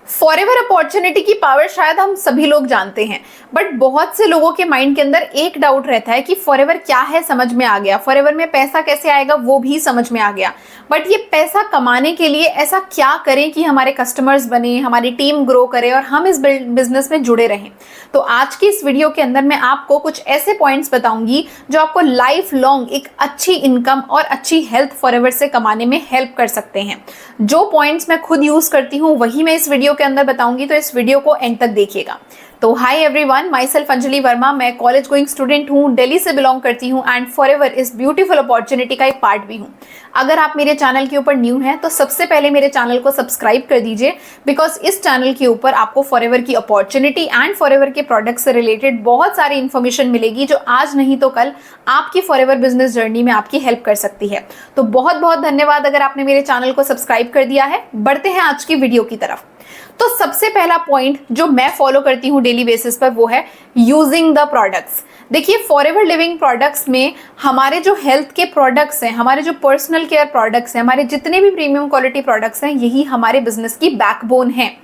Forever opportunity की power शायद हम सभी लोग जानते हैं, बट बहुत से लोगों के माइंड के अंदर एक डाउट रहता है कि फॉरएवर क्या है, समझ में आ गया, फॉरएवर में पैसा कैसे आएगा वो भी समझ में आ गया, बट ये पैसा कमाने के लिए ऐसा क्या करें कि हमारे कस्टमर्स बने, हमारी टीम ग्रो करे और हम इस बिजनेस में जुड़े रहें। तो आज की इस वीडियो के अंदर मैं आपको कुछ ऐसे पॉइंट्स बताऊंगी जो आपको लाइफ लॉन्ग एक अच्छी इनकम और अच्छी हेल्थ फॉरएवर से कमाने में हेल्प कर सकते हैं। जो पॉइंट्स मैं खुद यूज करती हूँ वही मैं इस वीडियो के अंदर बताऊंगी, तो इस वीडियो को एंड तक देखिएगा। तो hi everyone, my self Anjali Verma, मैं कॉलेज गोइंग स्टूडेंट हूँ, दिल्ली से बिलोंग करती हूँ एंड फॉरएवर इस ब्यूटीफुल अपॉर्चुनिटी का एक पार्ट भी हूँ। अगर आप मेरे चैनल के ऊपर न्यू हैं तो सबसे पहले मेरे चैनल को सब्सक्राइब कर दीजिए, बिकॉज इस चैनल के ऊपर आपको फॉरएवर की अपॉर्चुनिटी एंड फॉरएवर के प्रोडक्ट से रिलेटेड बहुत सारी इन्फॉर्मेशन मिलेगी जो आज नहीं तो कल आपकी फॉरएवर बिजनेस जर्नी में आपकी हेल्प कर सकती है। तो बहुत बहुत धन्यवाद अगर आपने मेरे चैनल को सब्सक्राइब कर दिया है। बढ़ते हैं आज की वीडियो की तरफ। तो सबसे पहला पॉइंट जो मैं फॉलो करती हूँ डेली बेसिस पर वो है यूजिंग द प्रोडक्ट्स। देखिए, फॉरएवर लिविंग प्रोडक्ट्स में हमारे जो हेल्थ के प्रोडक्ट्स हैं, हमारे जो पर्सनल केयर प्रोडक्ट्स हैं, हमारे जितने भी प्रीमियम क्वालिटी प्रोडक्ट्स हैं, यही हमारे बिजनेस की बैकबोन है।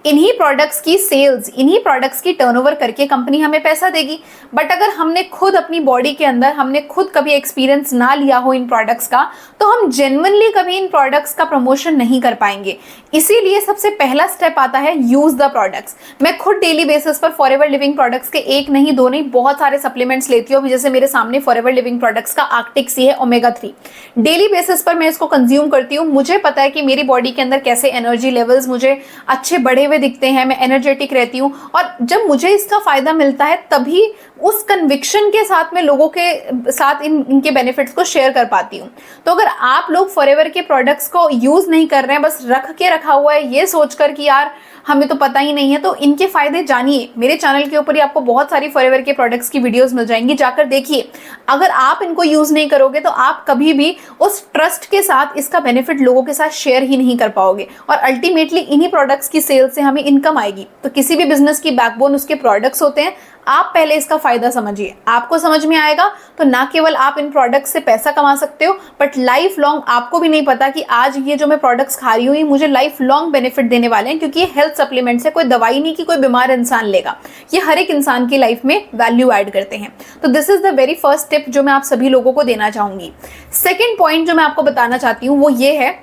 इन्हीं प्रोडक्ट्स की सेल्स, इन्हीं प्रोडक्ट्स की टर्नओवर करके कंपनी हमें पैसा देगी। बट अगर हमने खुद अपनी बॉडी के अंदर हमने खुद कभी एक्सपीरियंस ना लिया हो इन प्रोडक्ट्स का, तो हम जेन्युइनली कभी इन प्रोडक्ट्स का प्रमोशन नहीं कर पाएंगे। इसीलिए सबसे पहला स्टेप आता है यूज द प्रोडक्ट्स। मैं खुद डेली बेसिस पर फॉरएवर लिविंग प्रोडक्ट्स के एक नहीं दो नहीं बहुत सारे सप्लीमेंट्स लेती हूँ। जैसे मेरे सामने फॉरएवर लिविंग प्रोडक्ट्स का आर्कटिक सी है, ओमेगा 3। डेली बेसिस पर मैं इसको कंज्यूम करती हूँ। मुझे पता है कि मेरी बॉडी के अंदर कैसे एनर्जी लेवल्स मुझे अच्छे बढ़े हुए दिखते हैं, मैं एनर्जेटिक रहती हूँ, और जब मुझे इसका फायदा मिलता है तभी उस कन्विक्शन के साथ मैं लोगों के साथ इनके बेनिफिट्स को शेयर कर पाती हूँ। तो अगर आप लोग फॉरएवर के प्रोडक्ट्स को यूज नहीं कर रहे हैं, बस रख के रखा हुआ है ये सोचकर कि यार हमें तो पता ही नहीं है, तो इनके फायदे जानिए। मेरे चैनल के ऊपर ही आपको बहुत सारी फॉरएवर के प्रोडक्ट्स की वीडियोस मिल जाएंगी, जाकर देखिए। अगर आप इनको यूज नहीं करोगे तो आप कभी भी उस ट्रस्ट के साथ इसका बेनिफिट लोगों के साथ शेयर ही नहीं कर पाओगे, और अल्टीमेटली इन्हीं प्रोडक्ट्स की सेल से हमें इनकम आएगी। तो किसी भी बिजनेस की बैकबोन उसके प्रोडक्ट्स होते हैं। आप पहले इसका फायदा समझिए, आपको समझ में आएगा तो ना केवल आप इन प्रोडक्ट्स से पैसा कमा सकते हो, बट लाइफ लॉन्ग आपको भी नहीं पता कि आज ये जो मैं प्रोडक्ट्स खा रही हूँ ये मुझे लाइफ लॉन्ग बेनिफिट देने वाले हैं, क्योंकि ये हेल्थ सप्लीमेंट्स है। कोई दवाई नहीं कि कोई बीमार इंसान लेगा, ये हर एक इंसान की लाइफ में वैल्यू ऐड करते हैं। तो this is the very first tip जो मैं आप सभी लोगों को देना चाहूंगी। सेकेंड पॉइंट जो मैं आपको बताना चाहती हूँ वो ये है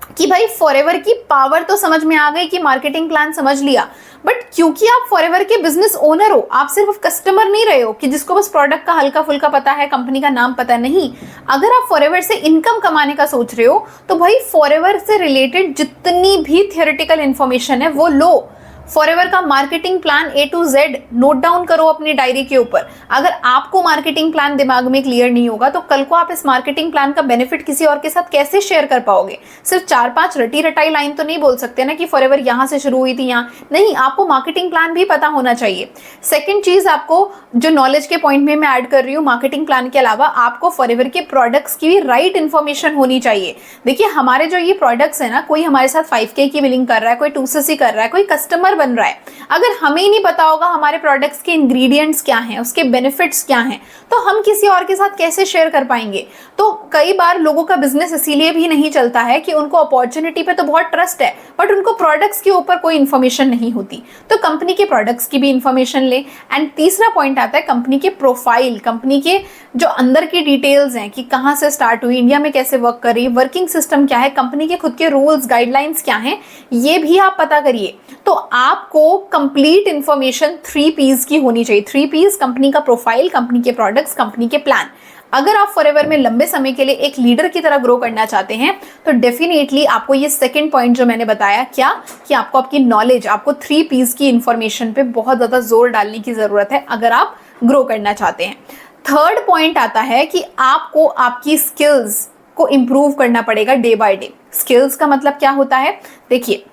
कि भाई फॉरएवर की पावर तो समझ में आ गई कि मार्केटिंग प्लान समझ लिया, बट क्योंकि आप फॉरएवर के बिजनेस ओनर हो, आप सिर्फ कस्टमर नहीं रहे हो कि जिसको बस प्रोडक्ट का हल्का फुल्का पता है, कंपनी का नाम पता नहीं। अगर आप फॉरएवर से इनकम कमाने का सोच रहे हो तो भाई फॉरएवर से रिलेटेड जितनी भी थियोरेटिकल इंफॉर्मेशन है वो लो। फॉरएवर का marketing plan A to Z note down करो अपनी डायरी के ऊपर। अगर आपको मार्केटिंग प्लान दिमाग में क्लियर नहीं होगा तो कल को आप इस मार्केटिंग प्लान का बेनिफिट किसी और के साथ कैसे शेयर कर पाओगे। सिर्फ 4-5 रटी रटाई लाइन तो नहीं बोल सकते ना कि फॉरएवर यहाँ से शुरू हुई थी यहाँ, नहीं, आपको मार्केटिंग प्लान भी पता होना चाहिए। सेकेंड चीज, आपको जो नॉलेज के पॉइंट में मैं ऐड कर रही हूँ मार्केटिंग प्लान के अलावा, आपको फॉरएवर के प्रोडक्ट्स की भी राइट इन्फॉर्मेशन होनी चाहिए। देखिए, हमारे जो ये प्रोडक्ट्स है ना, कोई हमारे साथ 5K की बिलिंग कर रहा है, कोई 2cc कर रहा है, कोई कस्टमर बन रहा है, अगर हमें ही नहीं पता होगा हमारे प्रोडक्ट्स के इंग्रेडिएंट्स क्या हैं, उसके बेनिफिट्स क्या हैं, तो हम किसी और के साथ कैसे शेयर कर पाएंगे। तो कई बार लोगों का बिजनेस इसीलिए भी नहीं चलता है कि उनको अपॉर्चुनिटी पे तो बहुत ट्रस्ट है, बट उनको प्रोडक्ट्स के ऊपर कोई इन्फॉर्मेशन नहीं होती। तो कंपनी के प्रोडक्ट्स की भी इंफॉर्मेशन ले। एंड तीसरा पॉइंट आता है कंपनी के प्रोफाइल, कंपनी के जो अंदर की डिटेल्स हैं कि कहाँ से स्टार्ट हुई, इंडिया में कैसे वर्क कर रही, वर्किंग सिस्टम क्या है, कंपनी के खुद के रूल्स गाइडलाइंस क्या हैं, ये भी आप पता करिए। तो आपको कंप्लीट इंफॉर्मेशन 3 P's की होनी चाहिए। 3 P's, कंपनी का प्रोफाइल, कंपनी के प्रोडक्ट्स, कंपनी के प्लान। अगर आप फॉरएवर में लंबे समय के लिए एक लीडर की तरह ग्रो करना चाहते हैं तो डेफिनेटली आपको ये सेकंड पॉइंट जो मैंने बताया, क्या कि आपको आपकी नॉलेज, आपको 3 P's की इंफॉर्मेशन पे बहुत ज्यादा जोर डालने की जरूरत है अगर आप ग्रो करना चाहते हैं। थर्ड पॉइंट आता है कि आपको आपकी स्किल्स को इंप्रूव करना पड़ेगा डे बाय डे। स्किल्स का मतलब क्या होता है? देखिए,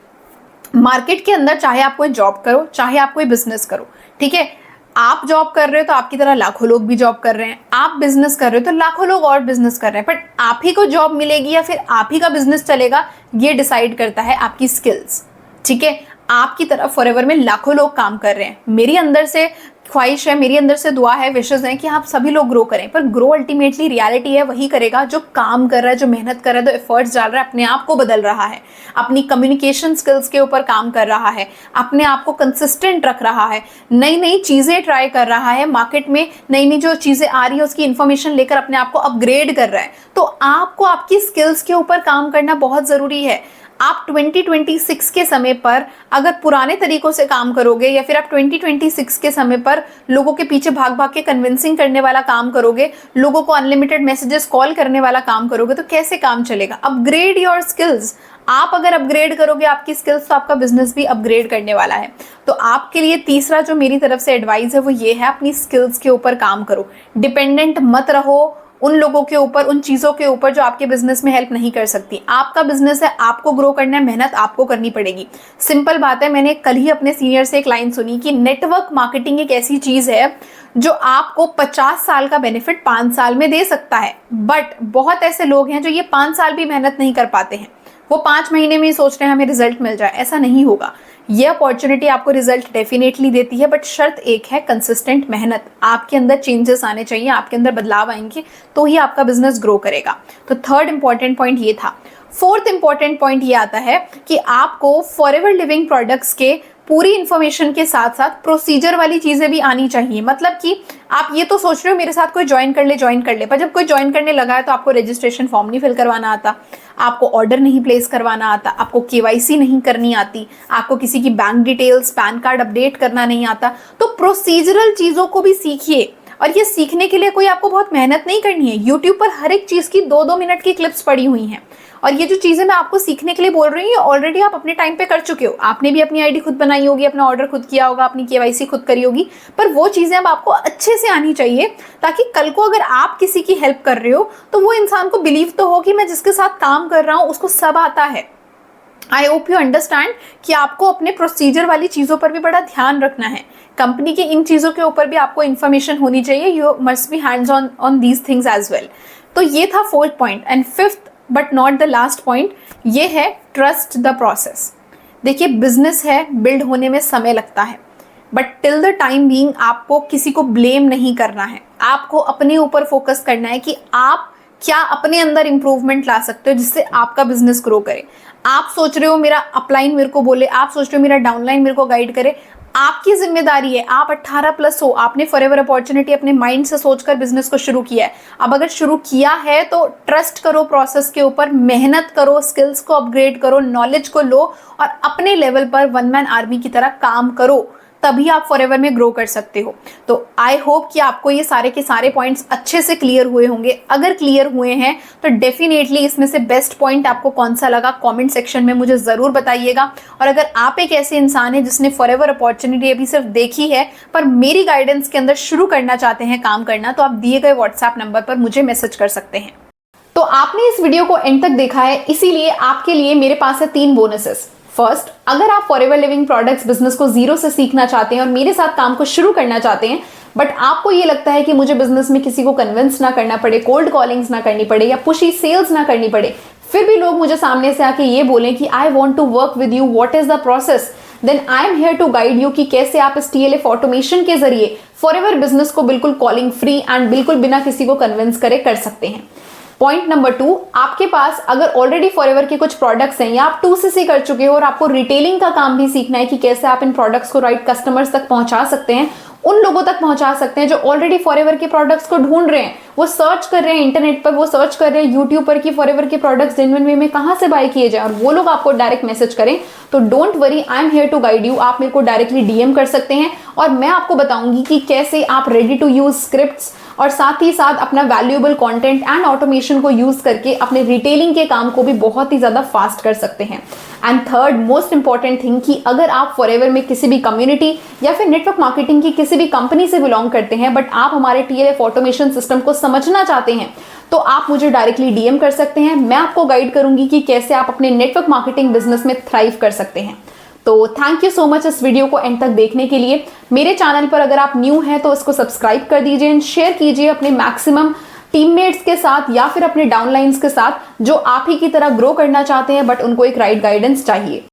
मार्केट के अंदर चाहे आप कोई जॉब करो, चाहे आप कोई बिजनेस करो, ठीक है, आप जॉब कर रहे हो तो आपकी तरह लाखों लोग भी जॉब कर रहे हैं, आप बिजनेस कर रहे हो तो लाखों लोग और बिजनेस कर रहे हैं, बट आप ही को जॉब मिलेगी या फिर आप ही का बिजनेस चलेगा, ये डिसाइड करता है आपकी स्किल्स। ठीक है, आपकी तरफ फॉरएवर में लाखों लोग काम कर रहे हैं, मेरी अंदर से ख्वाहिश है, मेरी अंदर से दुआ है, विशेस हैं कि आप सभी लोग ग्रो करें, पर ग्रो अल्टीमेटली रियलिटी है वही करेगा जो काम कर रहा है, जो मेहनत कर रहा है, जो एफर्ट्स डाल रहा है, अपने आप को बदल रहा है, अपनी कम्युनिकेशन स्किल्स के ऊपर काम कर रहा है, अपने आप को कंसिस्टेंट रख रहा है, नई नई चीज़ें ट्राई कर रहा है, मार्केट में नई नई जो चीज़ें आ रही है उसकी इन्फॉर्मेशन लेकर अपने आप को अपग्रेड कर रहा है। तो आपको आपकी स्किल्स के ऊपर काम करना बहुत ज़रूरी है। आप 2026 के समय पर अगर पुराने तरीकों से काम करोगे या फिर आप 2026 के समय पर लोगों के पीछे भाग भाग के कन्विंसिंग करने वाला काम करोगे, लोगों को अनलिमिटेड मैसेजेस कॉल करने वाला काम करोगे, तो कैसे काम चलेगा? Upgrade your skills. आप अगर अपग्रेड करोगे आपकी स्किल्स तो आपका बिजनेस भी अपग्रेड करने वाला है। तो आपके लिए तीसरा जो मेरी तरफ से एडवाइस है वो ये है, अपनी स्किल्स के ऊपर काम करो, डिपेंडेंट मत रहो उन लोगों के ऊपर, उन चीज़ों के ऊपर जो आपके बिजनेस में हेल्प नहीं कर सकती। आपका बिजनेस है, आपको ग्रो करना है, मेहनत आपको करनी पड़ेगी। सिंपल बात है, मैंने कल ही अपने सीनियर से एक लाइन सुनी कि नेटवर्क मार्केटिंग एक ऐसी चीज़ है जो आपको 50 साल का बेनिफिट 5 साल में दे सकता है, बट बहुत ऐसे लोग हैं जो ये 5 साल भी मेहनत नहीं कर पाते हैं। वो 5 महीने में ही सोच रहे हैं हमें रिजल्ट मिल जाए। ऐसा नहीं होगा। ये अपॉर्चुनिटी आपको रिजल्ट डेफिनेटली देती है, बट शर्त एक है, कंसिस्टेंट मेहनत। आपके अंदर चेंजेस आने चाहिए, आपके अंदर बदलाव आएंगे तो ही आपका बिजनेस ग्रो करेगा। तो थर्ड इंपॉर्टेंट पॉइंट ये था। फोर्थ इंपॉर्टेंट पॉइंट ये आता है कि आपको फॉरएवर लिविंग प्रोडक्ट्स के पूरी इन्फॉर्मेशन के साथ साथ प्रोसीजर वाली चीज़ें भी आनी चाहिए। मतलब कि आप ये तो सोच रहे हो मेरे साथ कोई ज्वाइन कर ले, पर जब कोई ज्वाइन करने लगा है तो आपको रजिस्ट्रेशन फॉर्म नहीं फिल करवाना आता, आपको ऑर्डर नहीं प्लेस करवाना आता, आपको केवाईसी नहीं करनी आती, आपको किसी की bank details, pan card update करना नहीं आता। तो प्रोसीजरल चीज़ों को भी सीखिए, और ये सीखने के लिए कोई आपको बहुत मेहनत नहीं करनी है। यूट्यूब पर हर एक चीज़ की 2-2 मिनट की क्लिप्स पड़ी हुई हैं, और ये जो चीज़ें मैं आपको सीखने के लिए बोल रही हूँ ऑलरेडी आप अपने टाइम पे कर चुके हो। आपने भी अपनी आईडी खुद बनाई होगी, अपना ऑर्डर खुद किया होगा, अपनी केवाईसी खुद करी होगी, पर वो चीज़ें अब आपको अच्छे से आनी चाहिए ताकि कल को अगर आप किसी की हेल्प कर रहे हो तो वो इंसान को बिलीव तो हो कि मैं जिसके साथ काम कर रहा हूँ उसको सब आता है। आई होप यू अंडरस्टैंड कि आपको अपने प्रोसीजर वाली चीज़ों पर भी बड़ा ध्यान रखना है। कंपनी की इन चीज़ों के ऊपर भी आपको इन्फॉर्मेशन होनी चाहिए। You must be hands on these things as well. तो ये था fourth point. And fifth but not the last point, ये है ट्रस्ट द प्रोसेस। देखिए, बिजनेस है, बिल्ड होने में समय लगता है, but till the time being आपको किसी को ब्लेम नहीं करना है। आपको अपने ऊपर फोकस करना है कि आप क्या अपने अंदर इंप्रूवमेंट ला सकते हो जिससे आपका बिजनेस ग्रो करे। आप सोच रहे हो मेरा अपलाइन मेरे को बोले, आप सोच रहे हो मेरा डाउनलाइन मेरे को गाइड करे, आपकी जिम्मेदारी है। आप 18+ हो, आपने फॉरएवर अपॉर्चुनिटी अपने माइंड से सोचकर बिजनेस को शुरू किया है। अब अगर शुरू किया है तो ट्रस्ट करो प्रोसेस के ऊपर, मेहनत करो, स्किल्स को अपग्रेड करो, नॉलेज को लो और अपने लेवल पर वन मैन आर्मी की तरह काम करो, तभी आप फॉरएवर में ग्रो कर सकते हो। तो आई होप कि आपको ये सारे के सारे पॉइंट्स अच्छे से क्लियर हुए होंगे। अगर क्लियर हुए हैं तो डेफिनेटली इसमें से बेस्ट पॉइंट आपको कौन सा लगा कमेंट सेक्शन में मुझे ज़रूर बताइएगा। और अगर आप एक ऐसे इंसान हैं जिसने फॉरएवर अपॉर्चुनिटी अभी सिर्फ देखी है पर मेरी गाइडेंस के अंदर शुरू करना चाहते हैं काम करना, तो आप दिए गए व्हाट्सएप नंबर पर मुझे मैसेज कर सकते हैं। तो आपने इस वीडियो को एंड तक देखा है, इसीलिए आपके लिए मेरे पास है 3 बोनसेस। फर्स्ट, अगर आप फॉरएवर लिविंग प्रोडक्ट्स बिजनेस को जीरो से सीखना चाहते हैं और मेरे साथ काम को शुरू करना चाहते हैं, बट आपको ये लगता है कि मुझे बिजनेस में किसी को कन्विंस ना करना पड़े, कोल्ड कॉलिंग्स ना करनी पड़े या पुशी सेल्स ना करनी पड़े, फिर भी लोग मुझे सामने से आके ये बोलें कि I want to work with you, what is the process, then I am here to guide you कि कैसे आप इस TLF ऑटोमेशन के जरिए फॉरएवर बिजनेस को बिल्कुल कॉलिंग फ्री एंड बिल्कुल बिना किसी को कन्विंस करे कर सकते हैं। पॉइंट नंबर 2, आपके पास अगर ऑलरेडी फॉरएवर के कुछ प्रोडक्ट्स हैं या आप 2CC कर चुके हो और आपको रिटेलिंग का काम भी सीखना है कि कैसे आप इन प्रोडक्ट्स को राइट कस्टमर्स तक पहुंचा सकते हैं, उन लोगों तक पहुंचा सकते हैं जो ऑलरेडी फॉरएवर के प्रोडक्ट्स को ढूंढ रहे हैं, वो सर्च कर रहे हैं इंटरनेट पर, वो सर्च कर रहे हैं यूट्यूब पर कि फॉरएवर के प्रोडक्ट्स जेन्युइन वे में कहां से बाय किए जाए, और वो लोग आपको डायरेक्ट मैसेज करें, तो don't worry, I am here to guide you. आप मेरे को डायरेक्टली DM कर सकते हैं और मैं आपको बताऊंगी कि कैसे आप रेडी टू यूज स्क्रिप्ट्स और साथ ही साथ अपना वैल्यूएबल कंटेंट एंड ऑटोमेशन को यूज करके अपने रिटेलिंग के काम को भी बहुत ही ज्यादा फास्ट कर सकते हैं। And third most important thing कि अगर आप फॉरएवर में किसी भी कम्युनिटी या फिर नेटवर्क मार्केटिंग की किसी भी कंपनी से बिलोंग करते हैं बट आप हमारे TLF ऑटोमेशन सिस्टम को समझना चाहते हैं, तो आप मुझे डायरेक्टली DM कर सकते हैं। मैं आपको गाइड करूंगी कि कैसे आप अपने नेटवर्क मार्केटिंग बिजनेस में थ्राइव कर सकते हैं। तो थैंक यू सो मच इस वीडियो को एंड तक देखने के लिए। मेरे चैनल पर अगर आप न्यू हैं तो इसको सब्सक्राइब कर दीजिए एंड शेयर कीजिए अपने मैक्सिमम टीममेट्स के साथ या फिर अपने डाउनलाइंस के साथ जो आप ही की तरह ग्रो करना चाहते हैं बट उनको एक राइट गाइडेंस चाहिए।